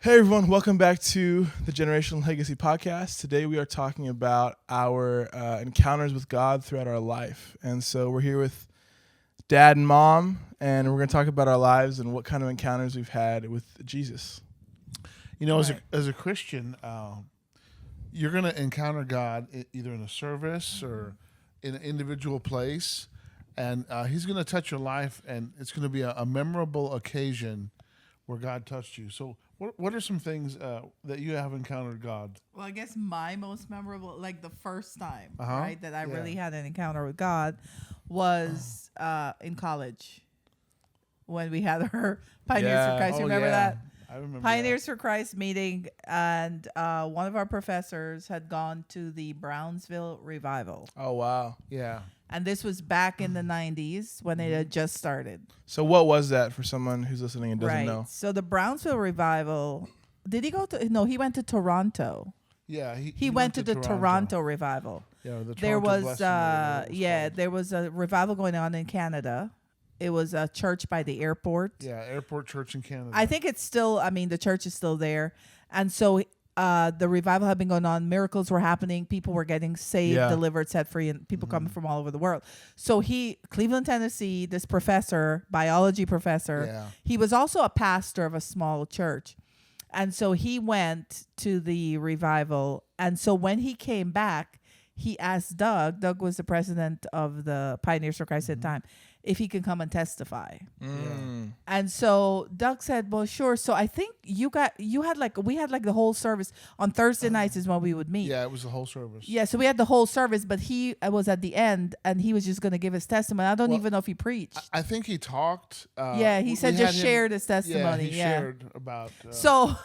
Hey everyone, welcome back to the Generational Legacy Podcast. Today we are talking about our encounters with God throughout our life. And so we're here with Dad and Mom, and we're going to talk about our lives and what kind of encounters we've had with Jesus. You know, as a Christian, you're going to encounter God either in a service or in an individual place, and He's going to touch your life, and it's going to be a memorable occasion where God touched you. So what are some things that you have encountered God? Well, I guess my most memorable, like the first time, right, that I really had an encounter with God was in college when we had our Pioneers for Christ. Remember that? I remember Pioneers for Christ meeting, and one of our professors had gone to the Brownsville revival. Oh, wow. Yeah. And this was back in the 90s when it had just started. So what was that for someone who's listening and doesn't know? So the Brownsville revival, did he go to, no, he went to Toronto. Yeah. He went to the Toronto revival. Yeah, the Toronto There was, Blessing, there was a revival going on in Canada. It was a church by the airport. Yeah, Airport Church in Canada. I think it's still, the church is still there. And so the revival had been going on. Miracles were happening. People were getting saved, delivered, set free, and people coming from all over the world. So Cleveland, Tennessee, this professor, biology professor, he was also a pastor of a small church. And so he went to the revival. And so when he came back, he asked Doug was the president of the Pioneers for Christ at the time, if he could come and testify. And so Doug said, well, sure. So I think we had the whole service on Thursday nights is when we would meet. Yeah, it was the whole service. Yeah, so we had the whole service, but he was at the end and he was just going to give his testimony. I don't even know if he preached. I think he talked. He said just shared his testimony. Yeah, he shared about. So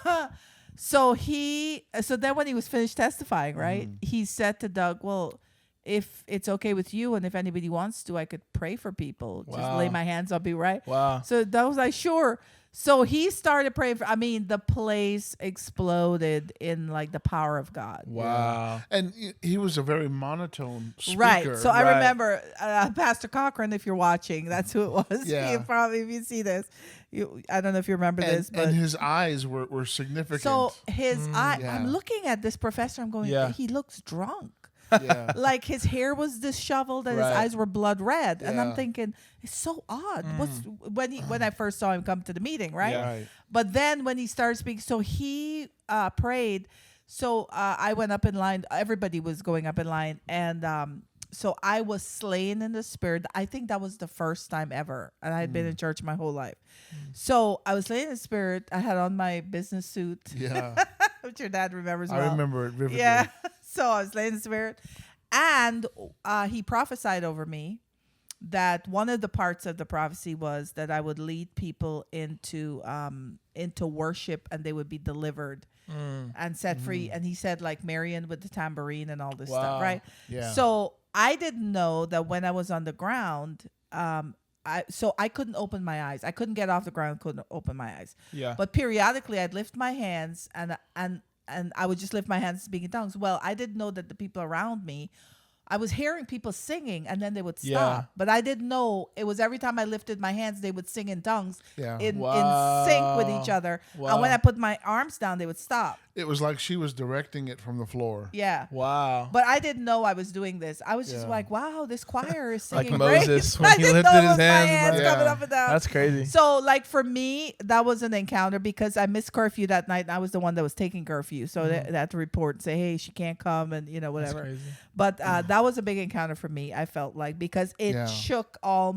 then when he was finished testifying, right, he said to Doug, well, if it's okay with you and if anybody wants to, I could pray for people. Wow. Just lay my hands, I'll be right. Wow. So Doug was like, sure. So he started praying for, the place exploded in like the power of God. Wow. And he was a very monotone speaker. Right. So I remember Pastor Cochran, if you're watching, that's who it was. Yeah. You probably, if you see this, I don't know if you remember this. But and his eyes were significant. So his eye, I'm looking at this professor, I'm going, he looks drunk. Yeah. Like his hair was disheveled and his eyes were blood red. And I'm thinking, it's so odd. When I first saw him come to the meeting, right? Yeah. Right. But then when he started speaking, so he prayed. So I went up in line. Everybody was going up in line. And so I was slain in the spirit. I think that was the first time ever. And I had been in church my whole life. So I was slain in the spirit. I had on my business suit. Yeah. Which your dad remembers well. I remember it vividly. Yeah. So I was slain in the spirit. And he prophesied over me that one of the parts of the prophecy was that I would lead people into worship and they would be delivered and set free. And he said like Marion with the tambourine and all this stuff, right? Yeah. So I didn't know that when I was on the ground, so I couldn't open my eyes. I couldn't get off the ground, couldn't open my eyes. Yeah. But periodically I'd lift my hands and I would just lift my hands and speak in tongues. Well, I didn't know that the people around me, I was hearing people singing and then they would stop. Yeah. But I didn't know it was every time I lifted my hands, they would sing in tongues in sync with each other. Wow. And when I put my arms down, they would stop. It was like she was directing it from the floor. Yeah. Wow. But I didn't know I was doing this. I was just like, wow, this choir is singing Like great. Moses when I he didn't lifted know it his was my hands. coming up and down. That's crazy. So, like, for me, that was an encounter because I missed curfew that night and I was the one that was taking curfew. So they had to report and say, hey, she can't come and, whatever. That's crazy. But that was a big encounter for me, I felt like, because it shook all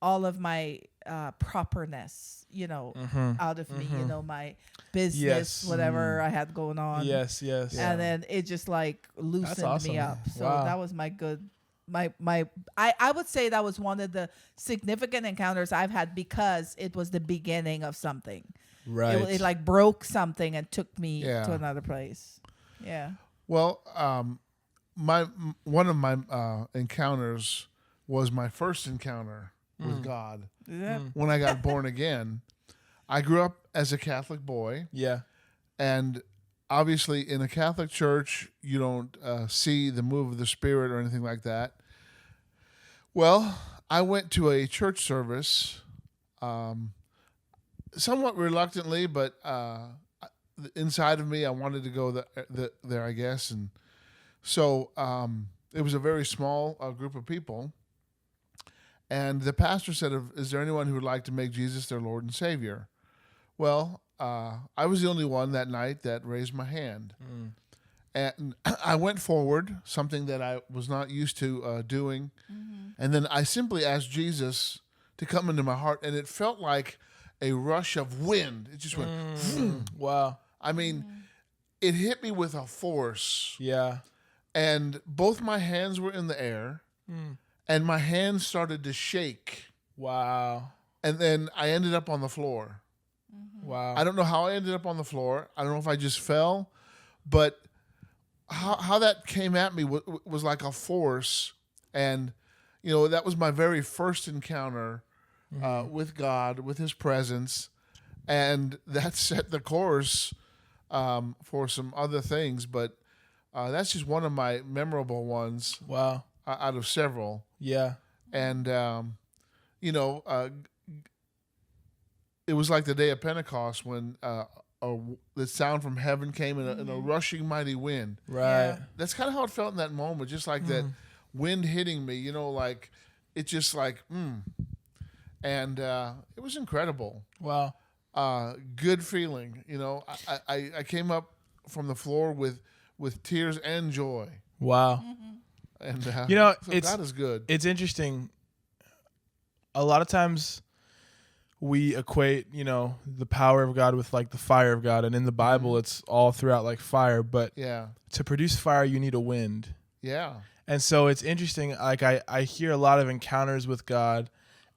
of my properness, out of me, my business, whatever I had going on. Yes. And then it just like loosened me up. So that was my good. I would say that was one of the significant encounters I've had because it was the beginning of something. Right. It like broke something and took me to another place. Yeah. Well, one of my encounters was my first encounter with God. Yeah. When I got born again. I grew up as a Catholic boy. Yeah. And obviously in a Catholic church, you don't see the move of the Spirit or anything like that. Well, I went to a church service somewhat reluctantly, but inside of me, I wanted to go there, I guess. And so it was a very small group of people. And the pastor said, is there anyone who would like to make Jesus their Lord and Savior? Well, I was the only one that night that raised my hand. And I went forward, something that I was not used to doing. And then I simply asked Jesus to come into my heart. And it felt like a rush of wind. It just went, wow. I mean, it hit me with a force. Yeah. And both my hands were in the air. And my hands started to shake. Wow. And then I ended up on the floor. Wow. I don't know how I ended up on the floor. I don't know if I just fell. But how that came at me was like a force. And, that was my very first encounter with God, with his presence. And that set the course for some other things. But that's just one of my memorable ones. Wow. Out of several. Yeah. And, it was like the day of Pentecost when the sound from heaven came in a rushing mighty wind. Right. Yeah. That's kind of how it felt in that moment, just like that wind hitting me, like it just like, And it was incredible. Wow. Good feeling. I came up from the floor with tears and joy. Wow. And so God is good. It's interesting. A lot of times we equate, the power of God with like the fire of God, and in the Bible it's all throughout like fire, but to produce fire you need a wind. Yeah. And so it's interesting, like I hear a lot of encounters with God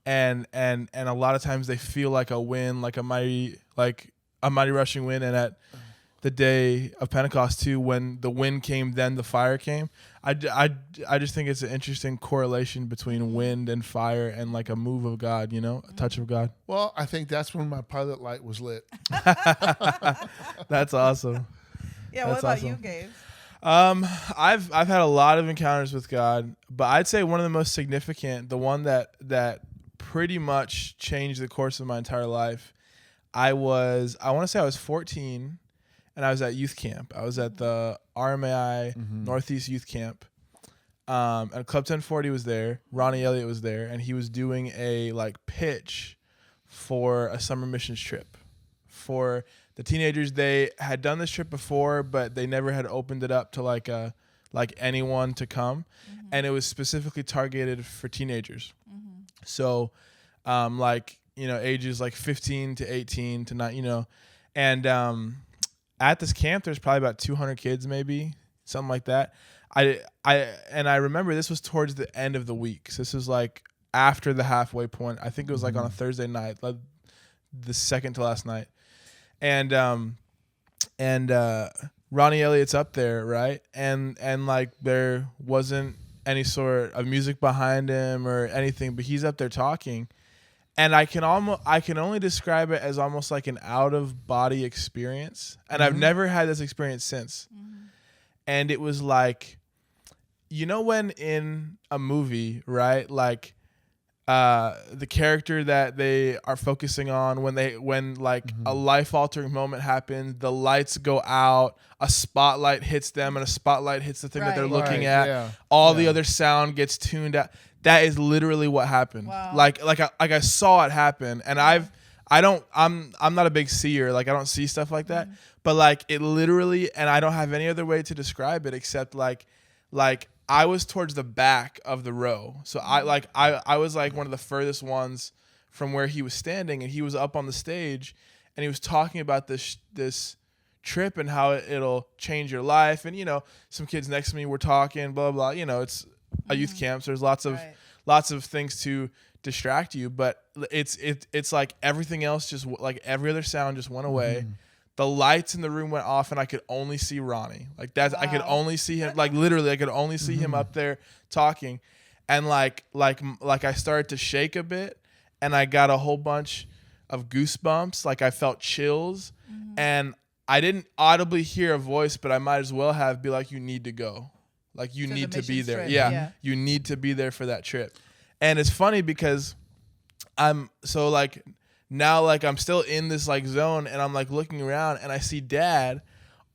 and a lot of times they feel like a wind, like a mighty rushing wind, and at the day of Pentecost too, when the wind came, then the fire came. I just think it's an interesting correlation between wind and fire and like a move of God, a touch of God. Well, I think that's when my pilot light was lit. That's awesome. Yeah. That's what about awesome. you, Gabe? I've had a lot of encounters with God, but I'd say one of the most significant, the one that pretty much changed the course of my entire life. I want to say I was 14. And I was at youth camp. I was at the RMAI Northeast Youth Camp. And Club 1040 was there. Ronnie Elliott was there. And he was doing a pitch for a summer missions trip. For the teenagers, they had done this trip before, but they never had opened it up to anyone to come. And it was specifically targeted for teenagers. So ages 15 to 18 to 9, and at this camp, there's probably about 200 kids, maybe something like that. I remember this was towards the end of the week. So this was like after the halfway point. I think it was like on a Thursday night, like the second to last night. And Ronnie Elliott's up there, right? And like there wasn't any sort of music behind him or anything, but he's up there talking. And I can only describe it as almost like an out of body experience. And I've never had this experience since. And it was like, when in a movie, right? Like the character that they are focusing on, when a life altering moment happens, the lights go out, a spotlight hits them and a spotlight hits the thing that they're looking at. All the other sound gets tuned out. That is literally what happened. Wow. Like I saw it happen, and I'm not a big seer. Like I don't see stuff like that, but like it literally, and I don't have any other way to describe it except like I was towards the back of the row, so I was like one of the furthest ones from where he was standing, and he was up on the stage, and he was talking about this trip and how it'll change your life, and some kids next to me were talking, blah blah. It's a youth camp, so there's lots of things to distract you, but it's like everything else, just like every other sound just went away. The lights in the room went off, and I could only see Ronnie. Like that, I could only see him. Like literally, I could only see him up there talking, and like I started to shake a bit, and I got a whole bunch of goosebumps. Like I felt chills, and I didn't audibly hear a voice, but I might as well have be like, "You need to go." Like you need to be there. Yeah. You need to be there for that trip. And it's funny because I'm so like now like I'm still in this like zone, and I'm like looking around, and I see Dad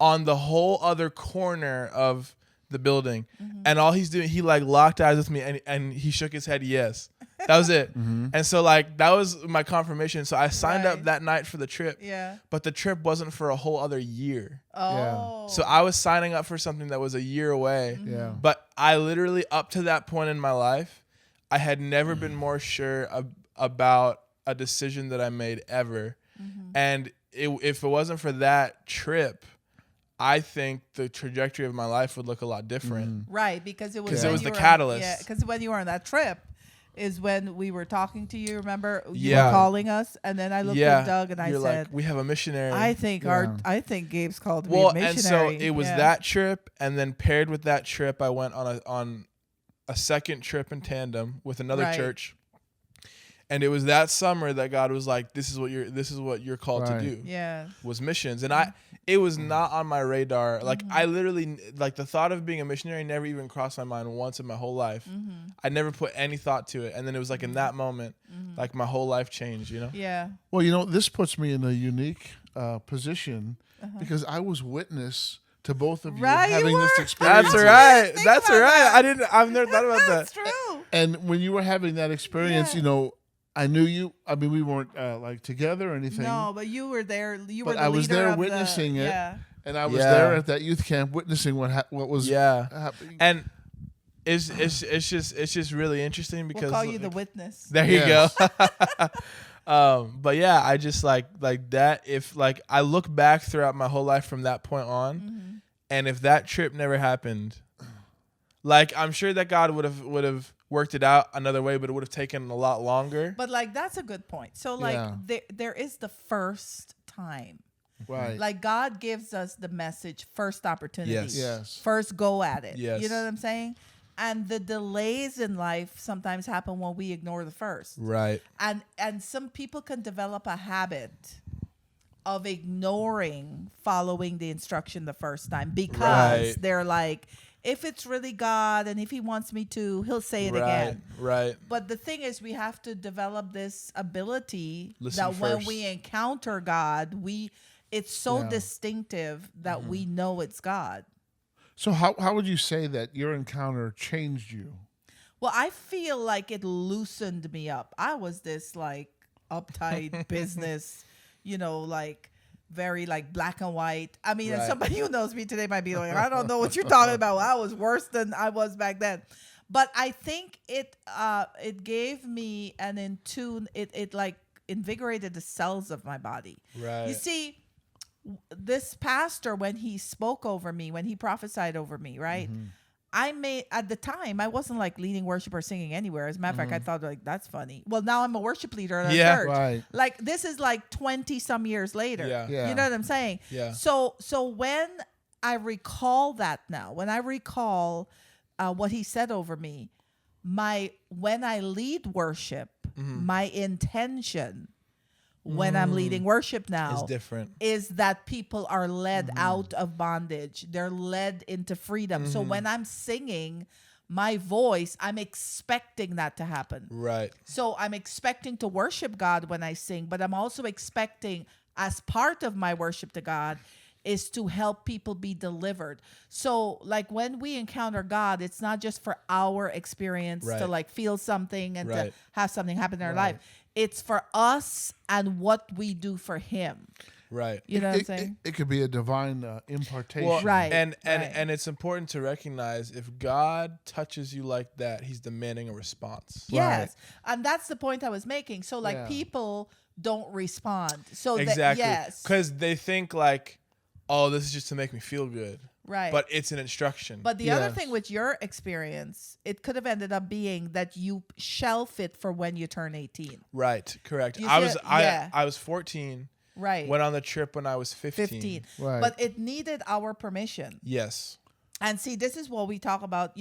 on the whole other corner of the building, and all he's doing, he like locked eyes with me, and he shook his head yes. That was it. And so like that was my confirmation. So I signed up that night for the trip. Yeah. But the trip wasn't for a whole other year. Oh. So I was signing up for something that was a year away. Yeah. But I literally, up to that point in my life, I had never been more sure about a decision that I made ever. And if it wasn't for that trip, I think the trajectory of my life would look a lot different. Right, because it was the catalyst. Yeah, because when you were on that trip is when we were talking to you. Remember, you Yeah. were calling us, and then I looked at Doug and You're I said, like, we have a missionary. I think Gabe's called to be Well, a missionary. and so it was that trip, and then paired with that trip, I went on a second trip in tandem with another church. And it was that summer that God was like, this is what you're called to do. Yeah. Was missions. And it was not on my radar. Like I literally, like the thought of being a missionary never even crossed my mind once in my whole life. I never put any thought to it. And then it was like in that moment, like my whole life changed, you know? Yeah. Well, this puts me in a unique position because I was witness to both of you having this experience. That's right. That's right. I've never thought about that. That's true. And when you were having that experience, I knew you. I mean, we weren't like together or anything. No, but you were there. You were But the I was leader there of witnessing it. Yeah. And I was there at that youth camp witnessing what was happening. And it's just really interesting because We'll call you the witness. there you go. But yeah, I just like that. If like I look back throughout my whole life from that point on, and if that trip never happened, like I'm sure that God would have worked it out another way, but it would have taken a lot longer. But like that's a good point. So like there is the first time. Right. Like God gives us the message, first opportunity. Yes. First go at it. Yes. You know what I'm saying? And the delays in life sometimes happen when we ignore the first. Right. And some people can develop a habit of ignoring following the instruction the first time because they're like, if it's really God and if he wants me to, he'll say it again. Right. But the thing is, we have to develop this ability Listen that first. when we encounter God, it's so distinctive that we know it's God. So how would you say that your encounter changed you? Well, I feel like it loosened me up. I was this like uptight business, like very like black and white. I mean, and somebody who knows me today might be like, I don't know what you're talking about. I was worse than I was back then. But I think it gave me an it like invigorated the cells of my body. Right. You see, this pastor, when he spoke over me, when he prophesied over me, right? At the time, I wasn't like leading worship or singing anywhere. As a matter of fact, I thought like, that's funny. Well, now I'm a worship leader at a church. Right. Like this is like 20 some years later. Yeah. You know what I'm saying? Yeah. So when I recall that now, when I recall what he said over me, when I lead worship, my intention when I'm leading worship now It's different. is that people are led out of bondage. They're led into freedom. So when I'm singing my voice, I'm expecting that to happen. Right. So I'm expecting to worship God when I sing, but I'm also expecting, as part of my worship to God, is to help people be delivered. So like when we encounter God, it's not just for our experience to like feel something and to have something happen in our life. It's for us and what we do for him. Right. You know what I'm saying? It could be a divine impartation. Well, Right. And it's important to recognize if God touches you like that, he's demanding a response. Yes. And that's the point I was making. So like people don't respond. So Exactly. yes. Because they think like, oh, this is just to make me feel good. Right. But it's an instruction. But the other thing with your experience, it could have ended up being that you shelf it for when you turn 18. Right. Correct. You I see was it? Yeah. I was 14. Right. Went on the trip when I was 15. Right. But it needed our permission. Yes. And see, this is what we talk about,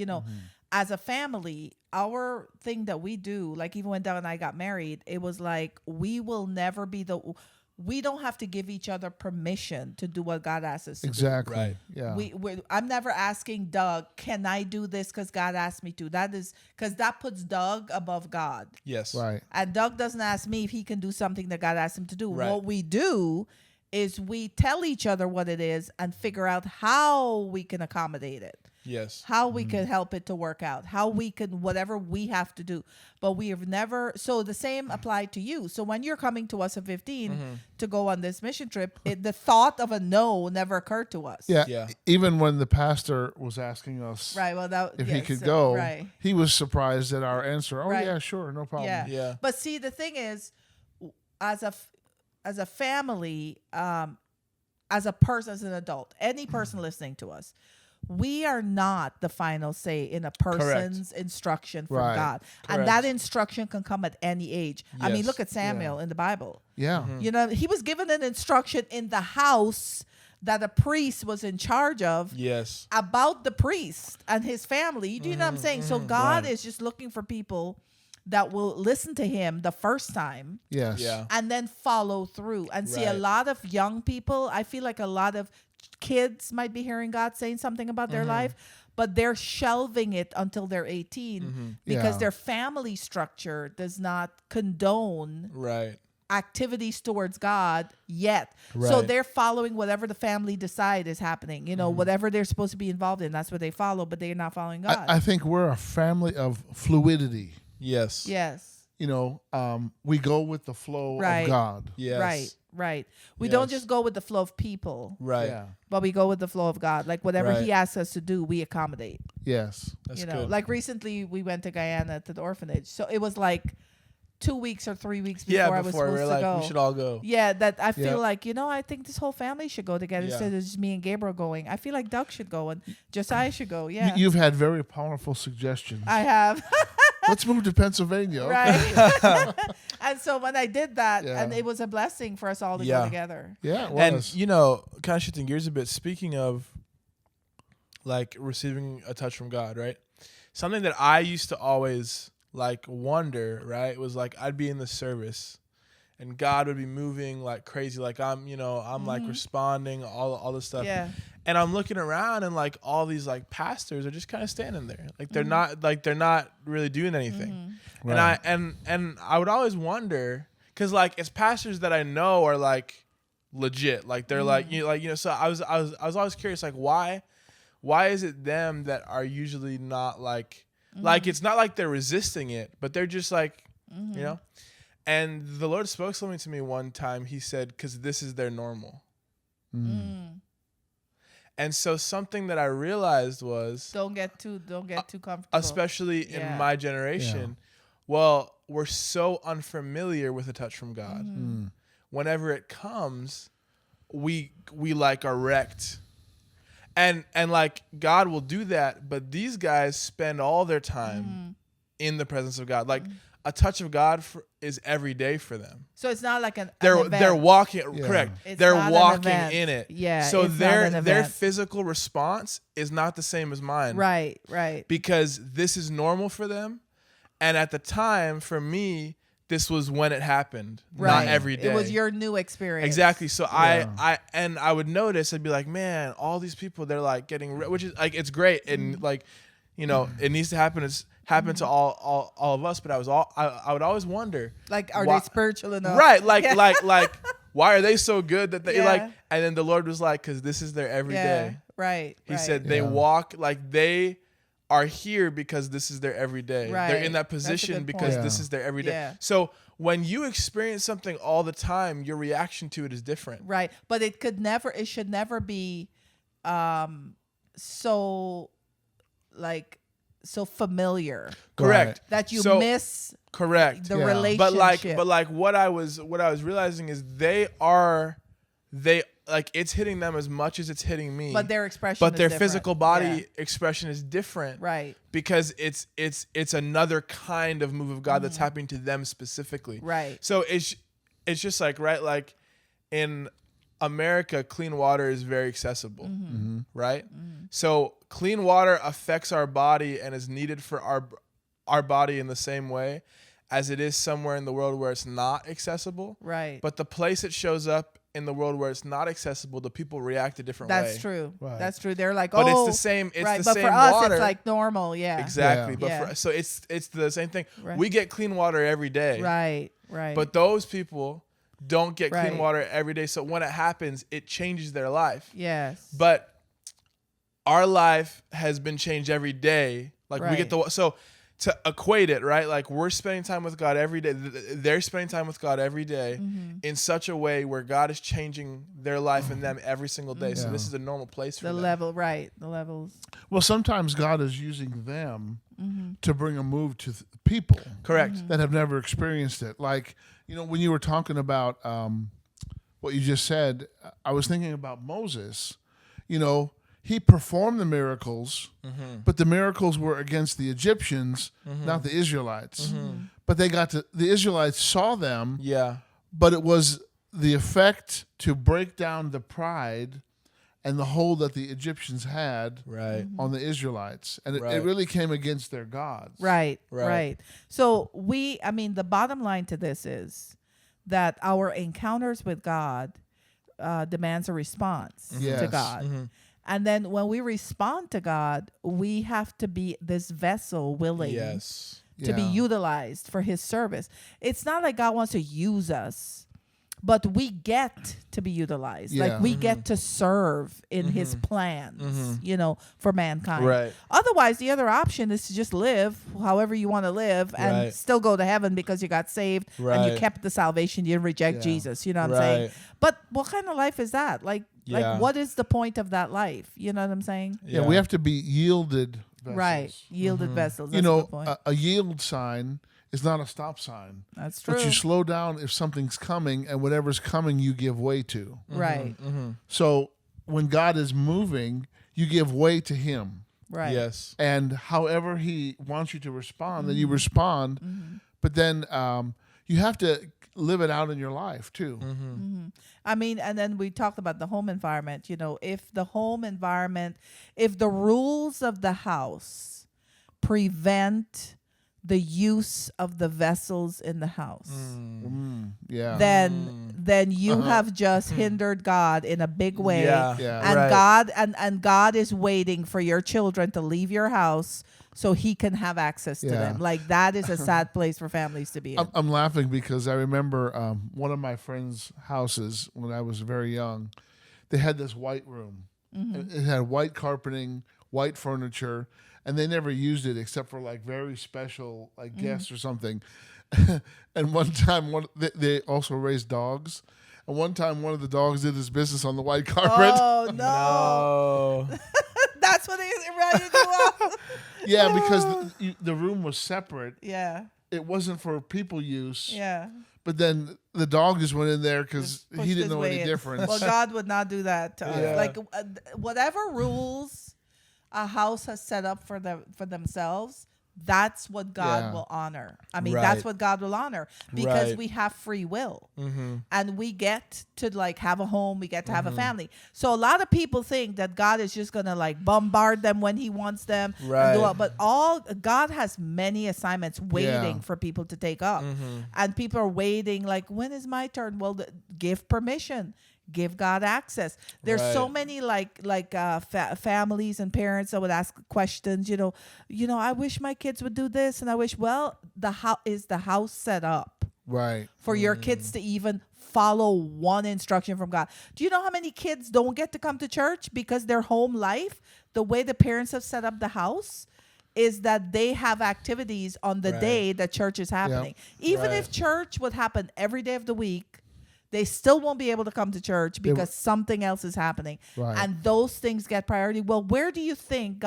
as a family, our thing that we do, like even when Doug and I got married, it was like, we will never be we don't have to give each other permission to do what God asks us to do. Exactly. Right. Yeah. I'm never asking Doug, can I do this because God asked me to? That is because that puts Doug above God. Yes. Right. And Doug doesn't ask me if he can do something that God asked him to do. Right. What we do is we tell each other what it is and figure out how we can accommodate it. Yes. How we can help it to work out, how we can, whatever we have to do. But we have never, so the same applied to you. So when you're coming to us at 15 to go on this mission trip, the thought of a no never occurred to us. Yeah. Yeah. Even when the pastor was asking us Right. Well, if he could go, Right. he was surprised at our answer. Oh, Right. yeah, sure. No problem. Yeah. Yeah. But see, the thing is, as a family, as a person, as an adult, any person listening to us, we are not the final say in a person's instruction from Right. God. Correct. And that instruction can come at any age. I mean, Yes. look at Samuel in the Bible. Yeah. You know, he was given an instruction in the house that a priest was in charge of Yes. about the priest and his family. Do you know what I'm saying? So God Right. is just looking for people that will listen to him the first time Yes. Yeah. and then follow through. And see, a Right. lot of young people, I feel like a lot of kids might be hearing God saying something about their life, but they're shelving it until they're 18 because Yeah. their family structure does not condone Right. activities towards God yet. So Right. they're following whatever the family decide is happening. You know, whatever they're supposed to be involved in, that's what they follow, but they're not following God. I think we're a family of fluidity. Yes. yes. You know, we go with the flow Right. of God. Yes. Right. Right. We don't Yes. just go with the flow of people, Right. Yeah. but we go with the flow of God. Like whatever Right. he asks us to do, we accommodate. Yes. That's You know, good. like recently we went to Guyana to the orphanage. So it was like 2 weeks or 3 weeks before yeah. I was Before we supposed were to like, go. we should all go. Yeah, that I feel Yep. like, you know, I think this whole family should go together Yeah. instead of just me and Gabriel going. I feel like Doug should go and Josiah should go. Yeah. You've had very powerful suggestions. I have. Let's move to Pennsylvania. Right. And so when I did that, Yeah. and it was a blessing for us all to Yeah. go together. Yeah, it And was. you know, kind of shifting gears a bit. Speaking of like receiving a touch from God, right? Something that I used to always like wonder, right? Was like I'd be in the service, and God would be moving like crazy, like I'm like responding, all this stuff. Yeah. And I'm looking around, and like all these like pastors are just kind of standing there, like Mm-hmm. they're not really doing anything. Right. And I would always wonder, because like it's pastors that I know are like legit, like they're Mm-hmm. So I was always curious, like why is it them that are usually not like it's not like they're resisting it, but they're just like you know. And the Lord spoke something to me one time. He said, because this is their normal. And so something that I realized was, Don't get too comfortable. especially Yeah. in my generation, well, we're so unfamiliar with a touch from God. Whenever it comes, we like are wrecked. And like God will do that, but these guys spend all their time in the presence of God. Like a touch of God is every day for them. So it's not like an They're event. walking Yeah. correct. It's They're not an walking event. in it. Yeah, So it's not their an their event. physical response is not the same as mine. Right. Because this is normal for them. And at the time, for me, this was when it happened, Right. not every day. It was your new experience. Exactly. So Yeah. I would notice, I'd be like, man, all these people, they're like getting, which is like, it's great. And like, you know, it needs to happen. It's happened to all of us. But I would always wonder, Like, are why- they spiritual enough? right? Like, like, why are they so good that they Yeah. like, and then the Lord was like, cause this is their everyday. Right. He right. said they Yeah. walk like they are here because this is their everyday. They're Right. in that That's a position good because point. this Yeah. is their everyday. Yeah. So when you experience something all the time, your reaction to it is different. Right. But it should never be so familiar Correct. that you So- miss Correct. the Yeah. relationship. But like what I was realizing is they like it's hitting them as much as it's hitting me. But their expression But is their different. physical body Yeah. expression is different. Right. Because it's another kind of move of God that's happening to them specifically. Right. So it's just like, right, like in America, clean water is very accessible, right? So clean water affects our body and is needed for our body in the same way as it is somewhere in the world where it's not accessible. Right. But the place it shows up in the world where it's not accessible, the people react a different way. That's true. Right. That's true. They're like, But oh, it's the same. It's right. the But same for us, water. it's like normal. Yeah. Exactly. Yeah. But Yeah. so it's the same thing. Right. We get clean water every day. Right. Right. But those people don't get Right. clean water every day. So when it happens, it changes their life. yes. But our life has been changed every day. Like we get Right. so to equate it, right? Like we're spending time with God every day. They're spending time with God every day in such a way where God is changing their life and them every single day. So Yeah. this is a normal place for the them. level, right? The levels. Well, sometimes God is using them to bring a move to people Correct. that have never experienced it. Like, when you were talking about what you just said, I was thinking about Moses. He performed the miracles, but the miracles were against the Egyptians, not the Israelites. But the Israelites saw them, Yeah. but it was the effect to break down the pride and the hold that the Egyptians had Right. on the Israelites. And it Right. really came against their gods. Right. Right. Right. So the bottom line to this is that our encounters with God demands a response to Yes. God. And then when we respond to God, we have to be this vessel willing Yes. to be Yeah. utilized for his service. It's not like God wants to use us, but we get to be utilized. Yeah. Like we get to serve in his plans, for mankind. Right. Otherwise, the other option is to just live however you want to live and Right. still go to heaven because you got saved and you Right. kept the salvation. You didn't reject Yeah. Jesus. You know what I'm saying? Right. But what kind of life is that? Like Yeah. what is the point of that life? You know what I'm saying? Yeah, we have to be yielded vessels. Right. Yielded vessels. That's You a know, good point. a yield sign is not a stop sign. That's true. But you slow down if something's coming, and whatever's coming, you give way to. Right. So when God is moving, you give way to Him. Right. Yes. And however He wants you to respond, then you respond. But then you have to live it out in your life too. And then we talked about the home environment. If the home environment, if the rules of the house prevent the use of the vessels in the house, Yeah. then you have just hindered God in a big way. Yeah. Yeah. And Right. God is waiting for your children to leave your house so he can have access to Yeah. them. Like that is a sad place for families to be in. I'm laughing because I remember one of my friends' houses when I was very young. They had this white room. It had white carpeting, white furniture, and they never used it except for like very special like guests or something. And one time, they also raised dogs. And one time, one of the dogs did his business on the white carpet. Oh no. No. That's what they ready to do. Yeah, because the room was separate. Yeah. It wasn't for people use. Yeah. But then the dog just went in there because Pushed he didn't his know way any in. difference. Well, God would not do that to Yeah. us. Like whatever rules a house has set up for themselves, that's what God Yeah. will honor. That's Right. what God will honor because Right. we have free will, and we get to like have a home. We get to have a family. So a lot of people think that God is just gonna like bombard them when He wants them. and do Right. all- But God has many assignments waiting for people to take up, and people are waiting like, when is my turn? Well, give permission. Give God access. There's so Right. many families and parents that would ask questions. I wish my kids would do this, and I wish. Well, is the house set up Right. for your kids to even follow one instruction from God? Do you know how many kids don't get to come to church because their home life, the way the parents have set up the house, is that they have activities on the Right. day that church is happening. Even Right. if church would happen every day of the week, they still won't be able to come to church because something else is happening. Right. And those things get priority. Well, where do you think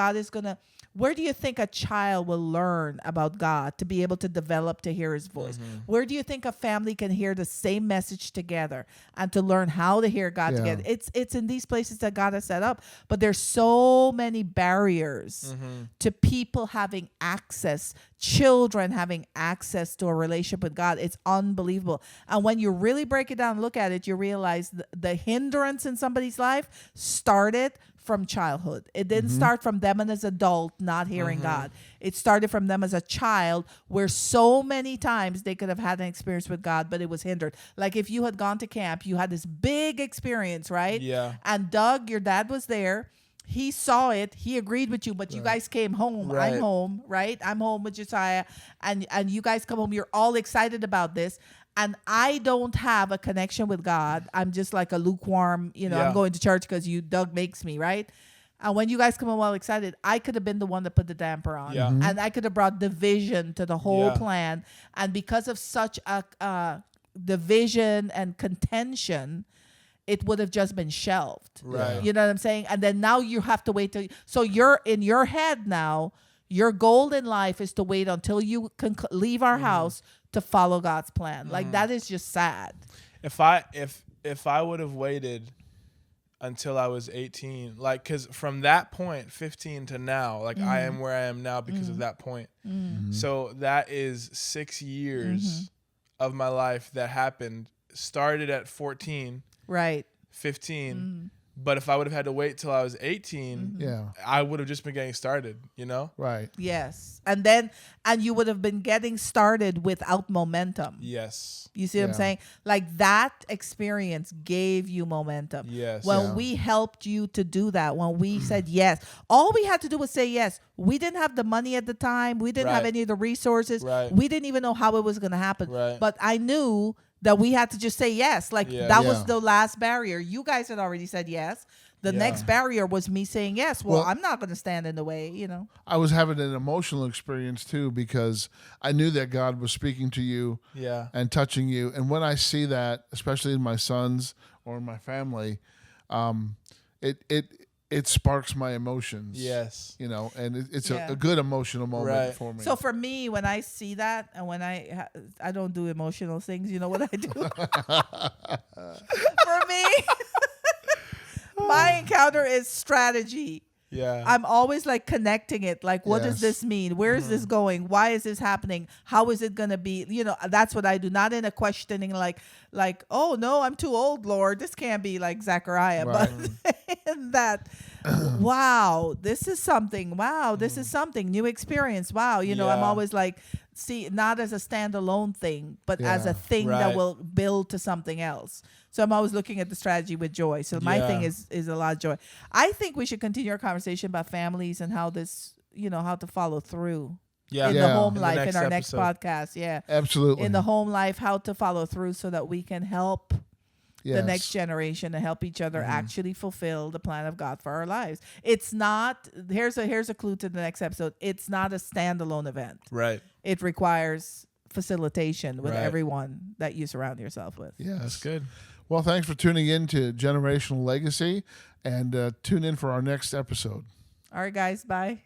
where do you think a child will learn about God to be able to develop to hear His voice? Where do you think a family can hear the same message together and to learn how to hear God Yeah. together? It's in these places that God has set up. But there's so many barriers to people having access children having access to a relationship with God. It's unbelievable. And when you really break it down and look at it, you realize the hindrance in somebody's life started from childhood. It didn't start from them as an adult not hearing God. It started from them as a child, where so many times they could have had an experience with God, but it was hindered. Like if you had gone to camp, you had this big experience, right? Yeah. And Doug, your dad, was there. He saw it. He agreed with you, but you guys came home. Right. I'm home, right? I'm home with Josiah, and you guys come home. You're all excited about this, and I don't have a connection with God. I'm just like a lukewarm, Yeah. I'm going to church because Doug makes me, right? And when you guys come home all excited, I could have been the one that put the damper on. Yeah. And I could have brought division to the whole Yeah. plan. And because of such a division and contention, it would have just been shelved. Right. You know what I'm saying? And then now you have to wait till. So you're in your head now. Your goal in life is to wait until you can leave our house to follow God's plan. Like that is just sad. If I would have waited until I was 18, like, because from that point, 15 to now, like I am where I am now because of that point. So that is 6 years of my life that happened. Started at 14, Right. 15. But if I would have had to wait till I was 18, I would have just been getting started, Right. Yes. And you would have been getting started without momentum. Yes. You see what I'm saying? Like that experience gave you momentum. Yes. When we helped you to do that, when we said yes, all we had to do was say yes. We didn't have the money at the time. We didn't have Right. any of the resources. Right. We didn't even know how it was going to happen. Right. But I knew that we had to just say yes. Like that was Yeah. the last barrier. You guys had already said yes. The Yeah. next barrier was me saying yes. Well, Well, I'm not going to stand in the way, I was having an emotional experience too, because I knew that God was speaking to you Yeah. and touching you. And when I see that, especially in my sons or in my family, it sparks my emotions. Yes. And it's Yeah. a good emotional moment Right. for me. So for me, when I see that, and when I don't do emotional things, you know what I do? For me, my encounter is strategy. Yeah. I'm always like connecting it. Like, what does Yes. this mean? Where is this going? Why is this happening? How is it going to be? That's what I do. Not in a questioning like, oh no, I'm too old, Lord. This can't be like Zechariah. Right. But in that, wow, this is something. Wow, this is something. New experience. Wow. I'm Yeah. always like, see, not as a standalone thing, but as Yeah. a thing Right. that will build to something else. So I'm always looking at the strategy with joy. So my Yeah. thing is a lot of joy. I think we should continue our conversation about families and how this, how to follow through Yeah. in Yeah. the home In the life next in our next episode. podcast. Yeah. Absolutely. In the home life, how to follow through so that we can help the Yes. next generation to help each other actually fulfill the plan of God for our lives. It's not, here's a clue to the next episode. It's not a standalone event. Right. It requires facilitation with Right. everyone that you surround yourself with. Yes. That's good. Well, thanks for tuning in to Generational Legacy, and tune in for our next episode. All right, guys. Bye.